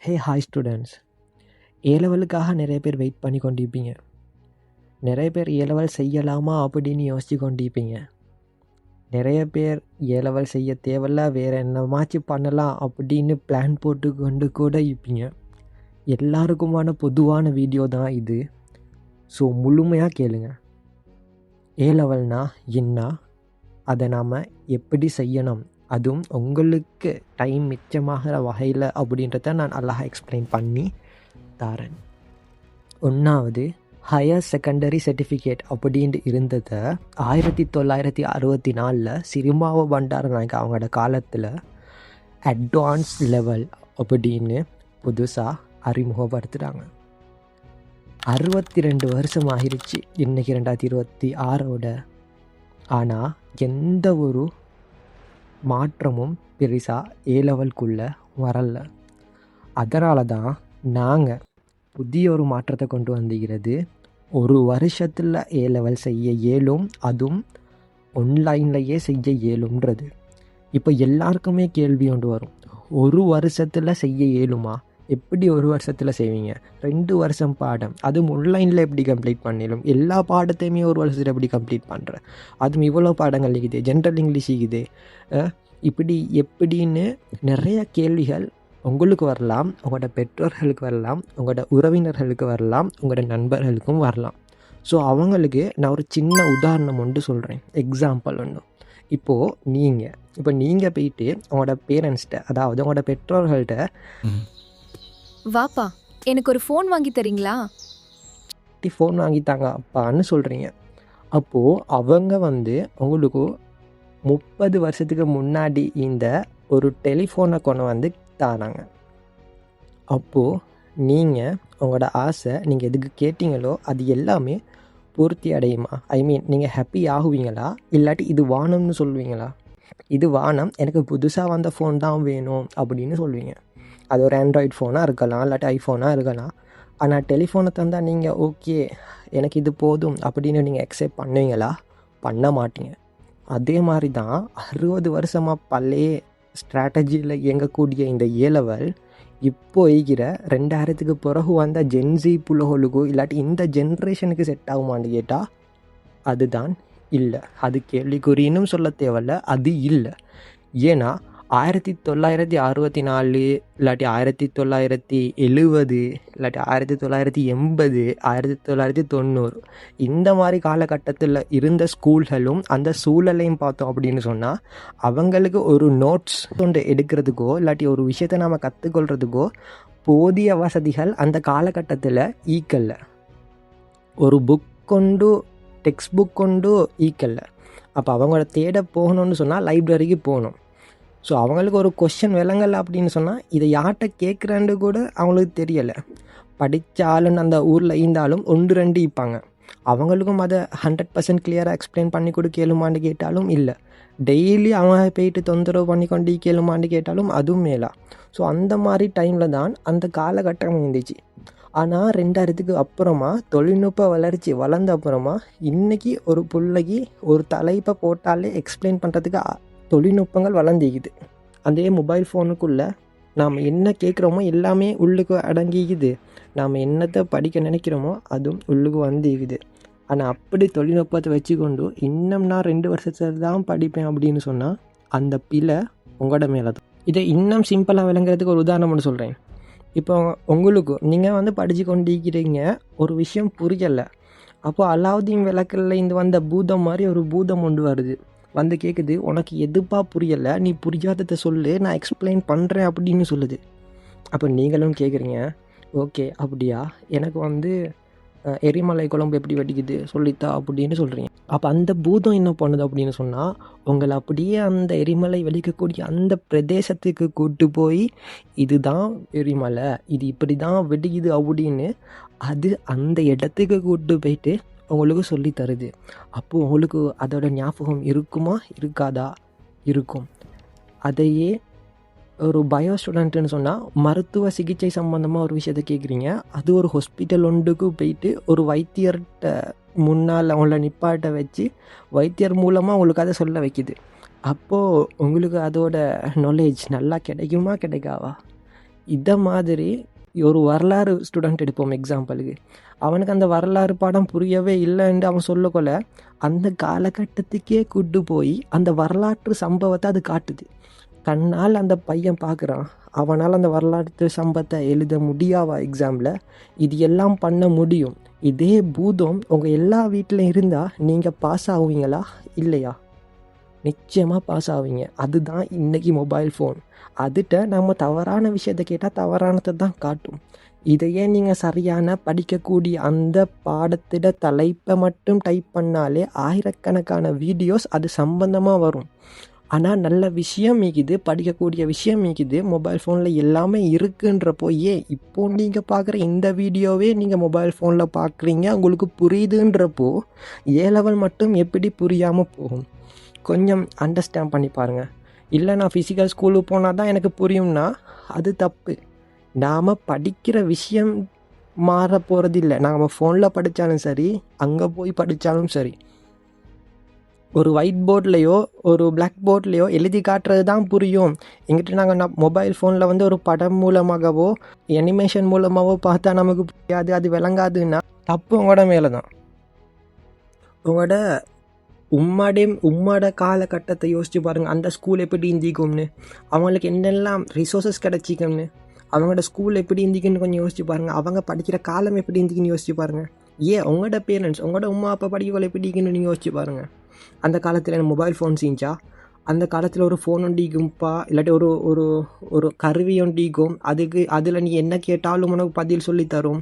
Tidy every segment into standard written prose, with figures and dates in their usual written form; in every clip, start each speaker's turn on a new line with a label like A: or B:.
A: Hi students. ஏ லெவலுக்காக நிறைய பேர் wait பண்ணி கொண்டிருப்பீங்க. நிறைய பேர் ஏ லெவல் செய்யலாமா அப்படின்னு யோசிச்சு கொண்டிருப்பீங்க. நிறைய பேர் ஏ லெவல் செய்ய தேவையில்ல, வேறு என்னமாச்சு பண்ணலாம் அப்படின்னு பிளான் போட்டு கொண்டு கூட இருப்பீங்க. எல்லாருக்குமான பொதுவான வீடியோ தான் இது. ஸோ முழுமையாக கேளுங்க. ஏ லெவல்னா என்ன, அதை நாம் எப்படி செய்யணும், அதுவும் உங்களுக்கு டைம் மிச்சமாகிற வகையில் அப்படின்றத நான் அழகாக எக்ஸ்பிளைன் பண்ணி தரேன். ஒன்றாவது, ஹையர் செகண்டரி சர்டிஃபிகேட் அப்படின்ட்டு இருந்ததை 1964 சிரிமாவோ பண்டாரநாயக்கா அவங்களோட காலத்தில் அட்வான்ஸ் லெவல் அப்படின்னு புதுசாக அறிமுகப்படுத்துகிறாங்க. 62 வருஷம் ஆகிருச்சு இன்றைக்கி 2026. ஆனால் எந்த ஒரு மாற்றமும் பெருசாக ஏ லெவலுக்குள்ளே வரல. அதனால தான் நாங்கள் புதிய ஒரு மாற்றத்தை கொண்டு வந்துகிறது. ஒரு வருஷத்தில் ஏ லெவல் செய்ய இயலும், அதுவும் ஆன்லைன்லையே செய்ய இயலும்ன்றது. இப்போ எல்லாருக்குமே கேள்வி கொண்டு வரும், ஒரு வருஷத்தில் செய்ய இயலுமா? எப்படி ஒரு வருஷத்தில் செய்வீங்க? 2 வருஷம் பாடம், அதுவும் ஆன்லைனில் எப்படி கம்ப்ளீட் பண்ணிடும்? எல்லா பாடத்தையுமே ஒரு வருஷத்தில் எப்படி கம்ப்ளீட் பண்ணுறேன்? அதுவும் இவ்வளோ பாடங்கள் இருக்குது, ஜென்ரல் இங்கிலீஷ் இருக்குது, இப்படி எப்படின்னு நிறைய கேள்விகள் உங்களுக்கு வரலாம், உங்களோட பெற்றோர்களுக்கு வரலாம், உங்களோட உறவினர்களுக்கு வரலாம், உங்களோட நண்பர்களுக்கும் வரலாம். ஸோ அவங்களுக்கு நான் ஒரு சின்ன உதாரணம் ஒன்று சொல்கிறேன், எக்ஸாம்பிள் ஒன்று. இப்போது நீங்கள் போயிட்டு உங்களோட பேரண்ட்ஸ்கிட்ட, அதாவது உங்களோட பெற்றோர்கள்ட்ட,
B: வாப்பா எனக்கு ஒரு ஃபோன் வாங்கி தரீங்களா,
A: ஃபோன் வாங்கித்தாங்க அப்பான்னு சொல்கிறீங்க. அப்போது அவங்க உங்களுக்கு 30 வருஷத்துக்கு முன்னாடி இந்த ஒரு டெலிஃபோனை கொண்டு வந்து தாராங்க. அப்போது நீங்கள் உங்களோட ஆசை, நீங்கள் எதுக்கு கேட்டீங்களோ அது எல்லாமே பூர்த்தி அடையுமா? நீங்கள் ஹாப்பி ஆகுவீங்களா? இல்லாட்டி இது வானம்னு சொல்லுவீங்களா? இது வானம், எனக்கு புதுசாக வந்த ஃபோன் தான் வேணும் அப்படின்னு சொல்லுவீங்க. அது ஒரு ஆண்ட்ராய்டு ஃபோனாக இருக்கலாம், இல்லாட்டி ஐஃபோனாக இருக்கலாம். ஆனால் டெலிஃபோனை தந்தால் நீங்கள் ஓகே எனக்கு இது போதும் அப்படின்னு நீங்கள் அக்செப்ட் பண்ணுவீங்களா? பண்ண மாட்டீங்க. அதே மாதிரி தான் 60 வருஷமாக பழைய ஸ்ட்ராட்டஜியில் இயங்கக்கூடிய இந்த ஏ லெவல் இப்போ இருக்கிற 2000க்கு பிறகு வந்த ஜென்சி புலகளுக்கோ இல்லாட்டி இந்த ஜென்ரேஷனுக்கு செட் ஆகுமான்னு கேட்டால் அதுதான் இல்லை. அது கேள்விக்குறின்னு சொல்ல தேவையில்ல, அது இல்லை. ஏன்னா 1964 இல்லாட்டி 1970 இல்லாட்டி 1980 1990 இந்த மாதிரி காலகட்டத்தில் இருந்த ஸ்கூல்களும் அந்த சூழலையும் பார்த்தோம் அப்படின்னு சொன்னால், அவங்களுக்கு ஒரு நோட்ஸ் கொண்டு எடுக்கிறதுக்கோ இல்லாட்டி ஒரு விஷயத்தை நாம் கற்றுக்கொள்கிறதுக்கோ போதிய வசதிகள் அந்த காலகட்டத்தில் ஈக்கல்ல. ஒரு புக் கொண்டு, டெக்ஸ்ட் புக் கொண்டு ஈக்கல்ல. அப்போ அவங்கள தேட போகணும்னு சொன்னால் லைப்ரரிக்கு போகணும். ஸோ அவங்களுக்கு ஒரு கொஷின் விளங்கலை அப்படின்னு சொன்னால் இதை யார்கிட்ட கேட்குறான்னு கூட அவங்களுக்கு தெரியலை. படித்த ஆளுன்னு அந்த ஊரில் இருந்தாலும் 1-2 இருப்பாங்க. அவங்களுக்கும் அதை 100% கிளியராக எக்ஸ்பிளைன் பண்ணி கொடுக்கலுமான்னு கேட்டாலும் இல்லை. டெய்லி அவங்க போயிட்டு தொந்தரவு பண்ணி கொண்டு கேளுமான்னு கேட்டாலும் அதுவும் மேலா. ஸோ அந்த மாதிரி டைமில் தான் அந்த காலகட்டம் இருந்துச்சு. ஆனால் 2000க்கு அப்புறமா தொழில்நுட்ப வளர்ச்சி வளர்ந்த அப்புறமா இன்றைக்கி ஒரு பிள்ளைக்கு ஒரு தலைப்பை போட்டாலே எக்ஸ்பிளைன் பண்ணுறதுக்கு தொழில்நுட்பங்கள் வளர்ந்திக்குது. அதே மொபைல் ஃபோனுக்குள்ளே நாம் என்ன கேட்குறோமோ எல்லாமே உள்ளுக்கு அடங்கிக்குது. நாம் என்னத்தை படிக்க நினைக்கிறோமோ அதுவும் உள்ளுக்கு வந்துக்குது. ஆனால் அப்படி தொழில்நுட்பத்தை வச்சுக்கொண்டு இன்னும் நான் 2 வருஷத்தில் தான் படிப்பேன் அப்படின்னு சொன்னால் அந்த பிழை உங்களோட மேலே தான். இதை இன்னும் சிம்பிளாக விளங்குறதுக்கு ஒரு உதாரணம் ஒன்று சொல்கிறேன். இப்போ உங்களுக்கு நீங்கள் படித்து கொண்டிருக்கிறீங்க, ஒரு விஷயம் புரியலை. அப்போது அலாவுதீன் விளக்கில் இருந்து வந்த பூதம் மாதிரி ஒரு பூதம் ஒன்று வருது, வந்து கேட்குது, உனக்கு எதுப்பா புரியலை, நீ புரியாததை சொல்லு, நான் எக்ஸ்பிளைன் பண்ணுறேன் அப்படின்னு சொல்லுது. அப்போ நீங்களும் கேட்குறீங்க, ஓகே அப்படியா, எனக்கு எரிமலை குழம்பு எப்படி வெடிக்குது சொல்லித்தா அப்படின்னு சொல்கிறீங்க. அப்போ அந்த பூதம் என்ன பண்ணுது அப்படின்னு சொன்னால், உங்களை அப்படியே அந்த எரிமலை வெடிக்கக்கூடிய அந்த பிரதேசத்துக்கு கூட்டு போய் இதுதான் எரிமலை, இது இப்படி தான் வெடிக்குது அப்படின்னு அது அந்த இடத்துக்கு கூட்டு போயிட்டு உங்களுக்கு சொல்லி தருது. அப்போது உங்களுக்கு அதோட ஞாபகம் இருக்குமா இருக்காதா? இருக்கும். அதையே ஒரு பயோ ஸ்டூடெண்ட்டுன்னு சொன்னால், மருத்துவ சிகிச்சை சம்மந்தமாக ஒரு விஷயத்தை கேட்குறீங்க, அது ஒரு ஹாஸ்பிட்டல் ஒன்றுக்கு போயிட்டு ஒரு வைத்தியர்கிட்ட முன்னால் அவங்கள நிப்பாட்ட வச்சு வைத்தியர் மூலமாக உங்களுக்கு அதை சொல்ல வைக்குது. அப்போது உங்களுக்கு அதோட நாலேஜ் நல்லா கிடைக்குமா கிடைக்காவா? இதை மாதிரி ஒரு வரலாறு ஸ்டூடெண்ட் எடுப்போம் எக்ஸாம்பிளுக்கு, அவனுக்கு அந்த வரலாறு பாடம் புரியவே இல்லைன்னு அவன் சொல்லக்கொள்ள அந்த காலகட்டத்துக்கே கூட்டு போய் அந்த வரலாற்று சம்பவத்தை அது காட்டுது. கண்ணால் அந்த பையன் பார்க்குறான், அவனால் அந்த வரலாற்று சம்பவத்தை எழுத முடியாவா எக்ஸாமில்? இது எல்லாம் பண்ண முடியும். இதே பூதம் உங்கள் எல்லா வீட்டிலையும் இருந்தால் நீங்கள் பாஸ் ஆகுவீங்களா? இல்லையா? நிச்சயமாக பாஸ் ஆவீங்க. அதுதான் இன்றைக்கி மொபைல் ஃபோன். அதுகிட்ட நம்ம தவறான விஷயத்தை கேட்டால் தவறானதை தான் காட்டும். இதையே நீங்கள் சரியான படிக்கக்கூடிய அந்த பாடத்திட தலைப்பை மட்டும் டைப் பண்ணாலே ஆயிரக்கணக்கான வீடியோஸ் அது சம்பந்தமாக வரும். ஆனால் நல்ல விஷயம் மீக்குது, படிக்கக்கூடிய விஷயம் மீக்குது, மொபைல் ஃபோனில் எல்லாமே இருக்குன்றப்போ இப்போ நீங்கள் பார்க்குற இந்த வீடியோவே நீங்கள் மொபைல் ஃபோனில் பார்க்குறீங்க, உங்களுக்கு புரியுதுன்றப்போ லெவல் மட்டும் எப்படி புரியாமல் போகும்? கொஞ்சம் அண்டர்ஸ்டாண்ட் பண்ணி பாருங்கள். இல்லை நான் ஃபிசிக்கல் ஸ்கூலுக்கு போனால் தான் எனக்கு புரியும்னா அது தப்பு. நாம் படிக்கிற விஷயம் மாற போகிறது இல்லை. நாம் ஃபோனில் படித்தாலும் சரி, அங்கே போய் படித்தாலும் சரி, ஒரு ஒயிட் போர்ட்லேயோ ஒரு பிளாக் போர்ட்லேயோ எழுதி காட்டுறது தான் புரியும். எங்கிட்ட நாங்கள் மொபைல் ஃபோனில் வந்து ஒரு படம் மூலமாகவோ அனிமேஷன் மூலமாகவோ பார்த்தா நமக்கு புரியாது, அது விளங்காதுன்னா தப்பு உங்களோட மேலே தான். உங்களோட உம்மோட காலகட்டத்தை யோசித்து பாருங்கள். அந்த ஸ்கூல் எப்படி இருந்திக்கும்னு, அவங்களுக்கு என்னெல்லாம் ரிசோர்ஸஸ் கிடச்சிக்கும்னு, அவங்களோட ஸ்கூல் எப்படி இருந்திக்குன்னு கொஞ்சம் யோசிச்சு பாருங்கள். அவங்க படிக்கிற காலம் எப்படி இருந்திக்குன்னு யோசிச்சு பாருங்கள். உங்களோட பேரண்ட்ஸ், உங்களோட உமா அப்பா படிக்கல எப்படி இருக்குன்னு நீங்கள் யோசிச்சு பாருங்கள். அந்த காலத்தில் எனக்கு மொபைல் ஃபோன்ஸ் இருந்துச்சா? அந்த காலத்தில் ஒரு ஃபோன் ஒண்டிக்கும்ப்பா, இல்லாட்டி ஒரு ஒரு ஒரு கருவி ஒண்டிக்கும். அதில் நீ என்ன கேட்டாலும் உனக்கு பதில் சொல்லித்தரும்.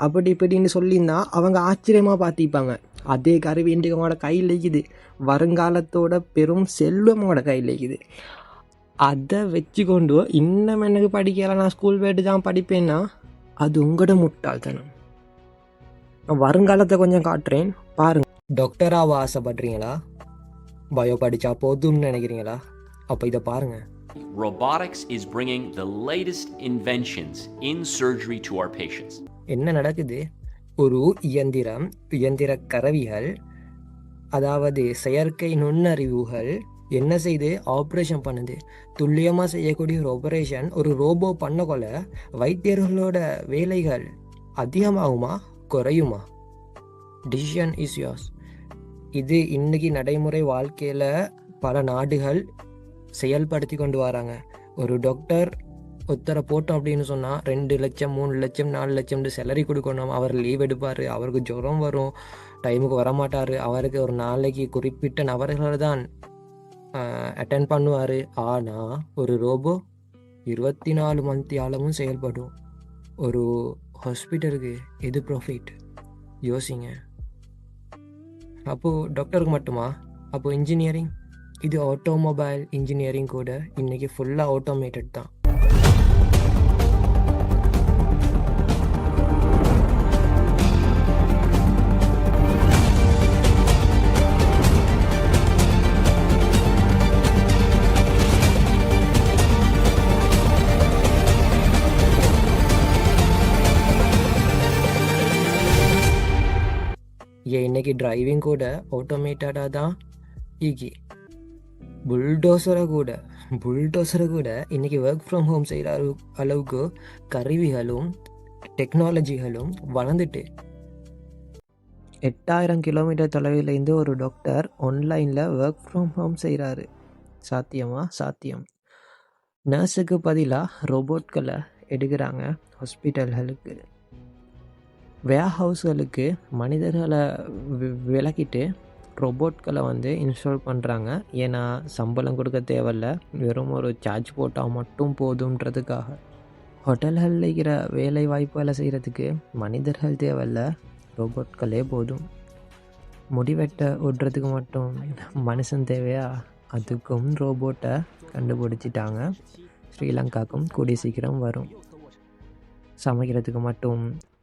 A: அப்படி இப்படின்னு சொல்லியிருந்தா அவங்க ஆச்சரியமாக பார்த்திப்பாங்க. அதே கருவி இன்றைக்கு அவங்களோட கையில் இருக்குது. வருங்காலத்தோட பெரும் செல்வம் அவங்களோட கையில் இருக்குது. அதை வச்சு கொண்டு இன்னும் எனக்கு படிக்கலை, நான் ஸ்கூல் போய்ட்டு தான் படிப்பேன்னா அது உங்களோட முட்டாள்தனம். நான் வருங்காலத்தை கொஞ்சம் காட்டுறேன் பாருங்கள். டாக்டராக ஆசைப்படுறீங்களா? பயோ படித்தா போதும்னு நினைக்கிறீங்களா? அப்போ இதை பாருங்கள்.
C: Robotics is bringing the latest inventions in surgery to our patients.
A: என்ன நடக்குது? ஒரு இயந்திர கருவிகள், அதாவது செயற்கை நுண்ணறிவுகள் என்ன செய்து ஆப்ரேஷன் பண்ணுது. துல்லியமாக செய்யக்கூடிய ஒரு ஆப்ரேஷன் ஒரு ரோபோ பண்ணக்கொள்ள வைத்தியர்களோட வேலைகள் அதிகமாகுமா குறையுமா? Decision is yours. இது இன்றைக்கி நடைமுறை வாழ்க்கையில் பல நாடுகள் செயல்படுத்தி கொண்டு வராங்க. ஒரு டாக்டர் ஒருத்தரை போட்டோம் அப்படின்னு சொன்னால் 2 லட்சம் 3 லட்சம் 4 லட்சம் சேலரி கொடுக்கணும். அவர் லீவ் எடுப்பார், அவருக்கு ஜுரம் வரும், டைமுக்கு வரமாட்டார், அவருக்கு ஒரு நாளைக்கு குறிப்பிட்ட நபர்களை தான் அட்டென்ட் பண்ணுவார். ஆனால் ஒரு ரோபோ 24 மணித்தியாலமும் செயல்படும். ஒரு ஹாஸ்பிட்டலுக்கு எது ப்ராஃபிட்? யோசிங்க. அப்போது டாக்டருக்கு மட்டுமா? அப்போது இன்ஜினியரிங், இது ஆட்டோமொபைல் இன்ஜினியரிங் கூட இன்றைக்கி ஃபுல்லாக ஆட்டோமேட்டட் தான். இன்னைக்கு டிரைவிங் கூட ஆட்டோமேட்டடாக தான் ஈகி. புல்டோசரை கூட இன்றைக்கி ஒர்க் ஃப்ரம் ஹோம் செய்கிற அளவுக்கு கருவிகளும் டெக்னாலஜிகளும் வளர்ந்துட்டு. 8000 கிலோமீட்டர் தொலைவிலேருந்து ஒரு டாக்டர் ஆன்லைனில் ஒர்க் ஃப்ரம் ஹோம் செய்கிறாரு. சாத்தியமா? சாத்தியம். நர்ஸுக்கு பதிலாக ரோபோட்களை எடுக்கிறாங்க ஹாஸ்பிட்டல்களுக்கு. வேர்ஹவுஸ்களுக்கு மனிதர்களை விலக்கிட்டு ரோபோட்களை வந்து இன்ஸ்டால் பண்ணுறாங்க. ஏன்னா சம்பளம் கொடுக்க தேவையில்ல, வெறும் ஒரு சார்ஜ் போட்டால் மட்டும் போதுன்றதுக்காக. ஹோட்டல்களில் இருக்கிற வேலை வாய்ப்புகளை செய்கிறதுக்கு மனிதர்கள் தேவையில்ல, ரோபோட்களே போதும். முடிவெட்ட விடுறதுக்கு மட்டும் மனுஷன் தேவையா? அதுக்கும் ரோபோட்டை கண்டுபிடிச்சிட்டாங்க. ஸ்ரீலங்காவுக்கும் கூடிய சீக்கிரம் வரும். சமைக்கிறதுக்கு மட்டும்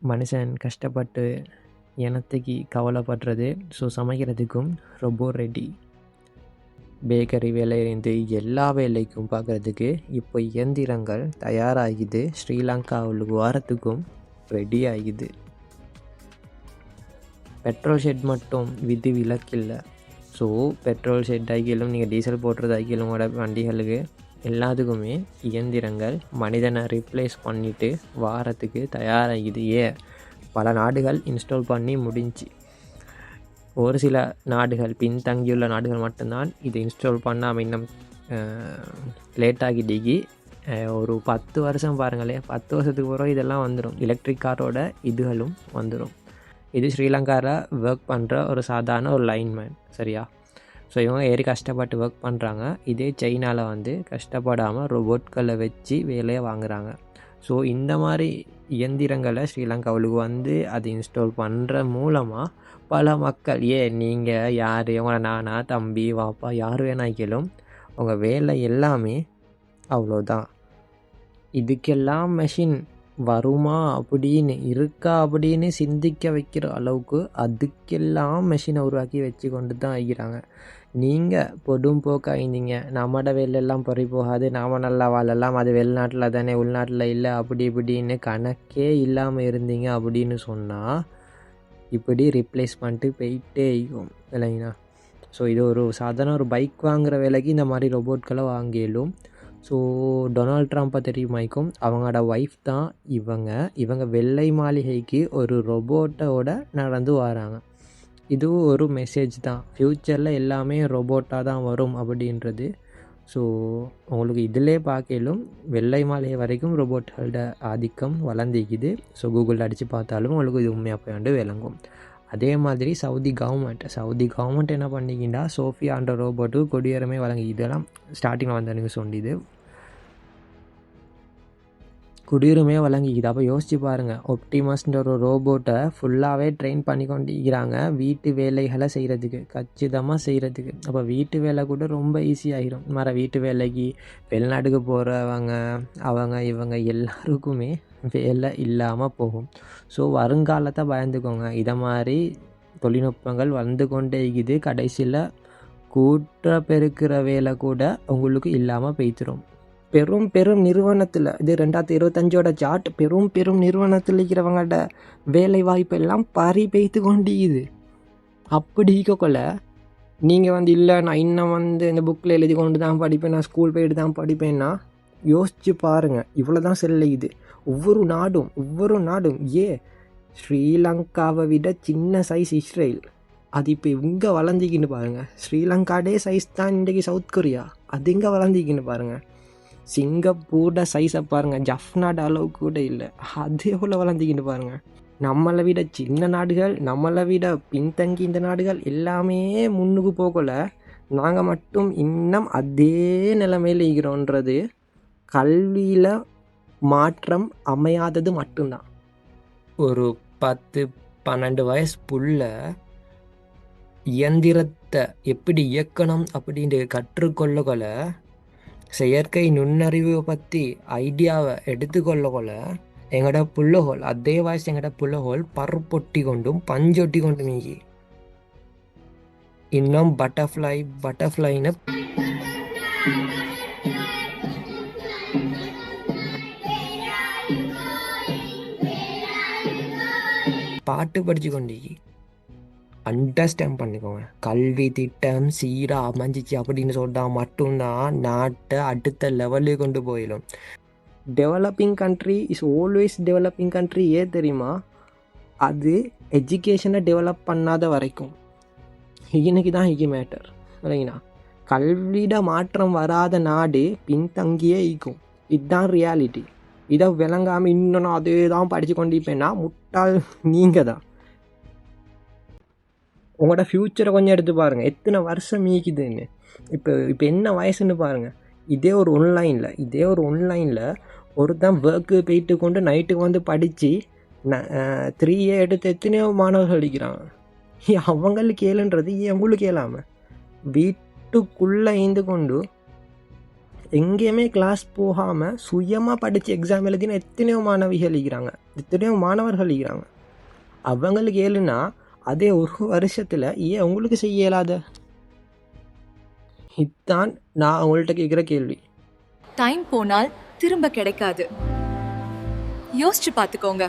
A: மனுஷன் கஷ்டப்பட்டு இனத்துக்கு கவலைப்படுறது. ஸோ சமைக்கிறதுக்கும் ரொம்ப ரெடி. பேக்கரி வேலையிலேருந்து எல்லா வேலைக்கும் பார்க்குறதுக்கு இப்போ இயந்திரங்கள் தயாராகிது. ஸ்ரீலங்காவுக்கு வாரத்துக்கும் ரெடி ஆகிது. பெட்ரோல் ஷெட் மட்டும் விதி விலக்கில்லை. ஸோ பெட்ரோல் ஷெட் ஆகிலும் நீங்கள் டீசல் போடுறது ஆகிலும் வண்டிகளுக்கு எல்லாத்துக்குமே இயந்திரங்கள் மனிதனை ரீப்ளேஸ் பண்ணிவிட்டு வாரத்துக்கு தயாராகிது. பல நாடுகள் இன்ஸ்டால் பண்ணி முடிஞ்சு. ஒரு சில நாடுகள், பின்தங்கியுள்ள நாடுகள் மட்டும்தான் இது இன்ஸ்டால் பண்ணாமல் இன்னும் லேட்டாகிட்டிக்கு. ஒரு 10 வருஷம் பாருங்களேன், 10 வருஷத்துக்கு பிறகு இதெல்லாம் வந்துடும். எலக்ட்ரிக் காரோட இதுகளும் வந்துடும். இது ஸ்ரீலங்காவில் ஒர்க் பண்ணுற ஒரு சாதாரண ஒரு லைன்மேன், சரியா? ஸோ இவங்க ஏறி கஷ்டப்பட்டு ஒர்க் பண்ணுறாங்க. இதே சைனாவில் வந்து கஷ்டப்படாமல் ரோபோட்களை வச்சு வேலையை வாங்குகிறாங்க. ஸோ இந்த மாதிரி இயந்திரங்களை ஸ்ரீலங்காவுக்கு வந்து அது இன்ஸ்டால் பண்ணுற மூலமாக பல மக்கள், நீங்கள் யார், உங்களை நானா, தம்பி, வாப்பா, யார் வேணாக்கிலும் உங்கள் வேலை எல்லாமே அவ்வளோதான். இதுக்கெல்லாம் மெஷின் வருமா அப்படின்னு, இருக்கா அப்படின்னு சிந்திக்க வைக்கிற அளவுக்கு அதுக்கெல்லாம் மெஷினை உருவாக்கி வச்சு கொண்டு தான் வைக்கிறாங்க. நீங்கள் பொடும் போக்காயிருந்தீங்க, நம்மட வேலையெல்லாம் பொறி போகாது, நாம் நல்லா வாழலாம், அது வெளிநாட்டில் தானே, உள்நாட்டில் இல்லை, அப்படி இப்படின்னு கணக்கே இல்லாமல் இருந்தீங்க அப்படின்னு சொன்னால் இப்படி ரிப்ளேஸ் பண்ணிட்டு போயிட்டே இருக்கும் இல்லைங்கண்ணா. ஸோ இது ஒரு சாதாரண ஒரு பைக் வாங்குகிற வேலைக்கு இந்த மாதிரி ரோபோட்களை வாங்கிடும். ஸோ டொனால்ட் ட்ரம்ப்பை தெரியுமாய்க்கும், அவங்களோட ஒய்ஃப் தான் இவங்க வெள்ளை மாளிகைக்கு ஒரு ரோபோட்டோட நடந்து வராங்க. இதுவும் ஒரு மெசேஜ் தான், ஃப்யூச்சரில் எல்லாமே ரோபோட்டாக தான் வரும் அப்படின்றது. ஸோ உங்களுக்கு இதிலே பார்க்கலும் வெள்ளை மாளிகை வரைக்கும் ரோபோட்களோட ஆதிக்கம் வளர்ந்திக்குது. ஸோ கூகுளில் அடித்து பார்த்தாலும் உங்களுக்கு இது உண்மையாக போயாண்டு விளங்கும். அதே மாதிரி சவுதி கவர்மெண்ட் என்ன பண்ணிக்கிண்டா, சோஃபியான்ற ரோபோட்டுக்கு கொடியேறமே வழங்கி, இதெல்லாம் ஸ்டார்டிங்கில் வந்த நியூஸ் ஒண்டிது, குடியுரிமே வழங்கிக்குது. அப்போ யோசிச்சு பாருங்கள், ஒப்டிமஸ்ன்ற ஒரு ரோபோட்டை ஃபுல்லாகவே ட்ரெயின் பண்ணி கொண்டிருக்கிறாங்க வீட்டு வேலைகளை செய்கிறதுக்கு, கச்சிதமாக செய்கிறதுக்கு. அப்போ வீட்டு வேலை கூட ரொம்ப ஈஸியாகிடும். வீட்டு வேலைக்கு வெளிநாட்டுக்கு போகிறவங்க இவங்க எல்லாருக்குமே வேலை இல்லாமல் போகும். ஸோ வருங்காலத்தை பயந்துக்கோங்க, இதை மாதிரி தொழில்நுட்பங்கள் வந்து கொண்டே இருக்குது. கடைசியில் கூட்ட பெருக்கிற வேலை கூட உங்களுக்கு இல்லாமல் போய்த்திரும். பெரும் நிறுவனத்தில், இது 2025 சார்ட், பெரும் நிறுவனத்தில் இருக்கிறவங்களோட வேலை வாய்ப்பு எல்லாம் பறி பெய்த்து கொண்டிக்குது. அப்படி இருக்கக்குள்ள நீங்கள் இல்லை நான் இன்னும் இந்த புக்கில் எழுதி கொண்டு தான் படிப்பேன், நான் ஸ்கூல் போய்ட்டு தான் படிப்பேன்னா யோசிச்சு பாருங்கள். இவ்வளோ தான் செல்லுது. ஒவ்வொரு நாடும் ஸ்ரீலங்காவை விட சின்ன சைஸ் இஸ்ரேல், அது இப்போ எங்கே வளர்ந்திக்கின்னு பாருங்கள். ஸ்ரீலங்காடே சைஸ் தான் இன்றைக்கி சவுத் கொரியா, அது எங்கே வளர்ந்திக்கின்னு பாருங்கள். சிங்கப்பூரோட சைஸை பாருங்கள், ஜஃப்னாட அளவுக்கு கூட இல்லை, அது எவ்வளோ வளர்ந்திக்கின்னு பாருங்கள். நம்மளை விட சின்ன நாடுகள், நம்மளை விட பின்தங்கி இந்த நாடுகள் எல்லாமே முன்னுக்கு போகல, நாங்கள் மட்டும் இன்னும் அதே நிலைமையில் இருக்கிறோன்றது கல்வியில் மாற்றம் அமையாதது மட்டும்தான். ஒரு 10-12 வயசு புள்ள இயந்திரத்தை எப்படி இயக்கணும் அப்படின்ட்டு கற்றுக்கொள்ளக்கொள்ள, செயற்கை நுண்ணறிவை பற்றி ஐடியாவை எடுத்துக்கொள்ளக்கொள்ள, எங்களோட புள்ளகோல் அதே வயசு எங்களோட புள்ளகோல் பருப்பொட்டி கொண்டும் பஞ்சொட்டி கொண்டும் நீங்கி இன்னும் பட்டர்ஃப்ளைன்னு பாட்டு படித்து கொண்டீங்க. அண்டர்ஸ்டாண்ட் பண்ணிக்கோங்க, கல்வி திட்டம் சீராக அமைஞ்சிச்சு அப்படின்னு சொன்னால் மட்டும்தான் நாட்டை அடுத்த லெவலுக்கு கொண்டு போயிடும். Developing country is always developing country. ஏன் தெரியுமா? அது எஜுகேஷனை டெவலப் பண்ணாத வரைக்கும் இன்னைக்கு தான் மேட்டர் இல்லைங்கண்ணா. கல்வியிட மாற்றம் வராத நாடு பின்தங்கியே ஈக்கும். இதுதான் ரியாலிட்டி. இதை விளங்காமல் இன்னும் நான் அதே தான் படித்து கொண்டிருப்பேன்னா முட்டாள் நீங்கள் தான். உங்களோட ஃப்யூச்சரை கொஞ்சம் எடுத்து பாருங்கள், எத்தனை வருஷம் மீக்குதுன்னு. இப்போ என்ன வயசுன்னு பாருங்கள். இதே ஒரு ஒன்லைனில் ஒருத்தன் ஒர்க்கு போயிட்டு கொண்டு நைட்டுக்கு வந்து படித்து 3A எடுத்து எத்தனையோ மாணவர்கள் அடிக்கிறாங்க. அவங்களுக்கு ஏழுன்றது உங்களுக்கு ஏழாமல் வீட்டுக்குள்ளே இருந்து கொண்டு எங்கேயுமே கிளாஸ் போகாமல் சுயமாக படித்து எக்ஸாம் எழுதினா எத்தனையோ மாணவர்கள் இருக்கிறாங்க. அவங்களுக்கு ஏழுன்னா அதே ஒரு வருஷத்தில் ஏன் உங்களுக்கு செய்ய இயலாத? இதுதான் நான் உங்கள்கிட்ட கேட்குற கேள்வி.
B: டைம் போனால் திரும்ப கிடைக்காது, யோசிச்சு பார்த்துக்கோங்க.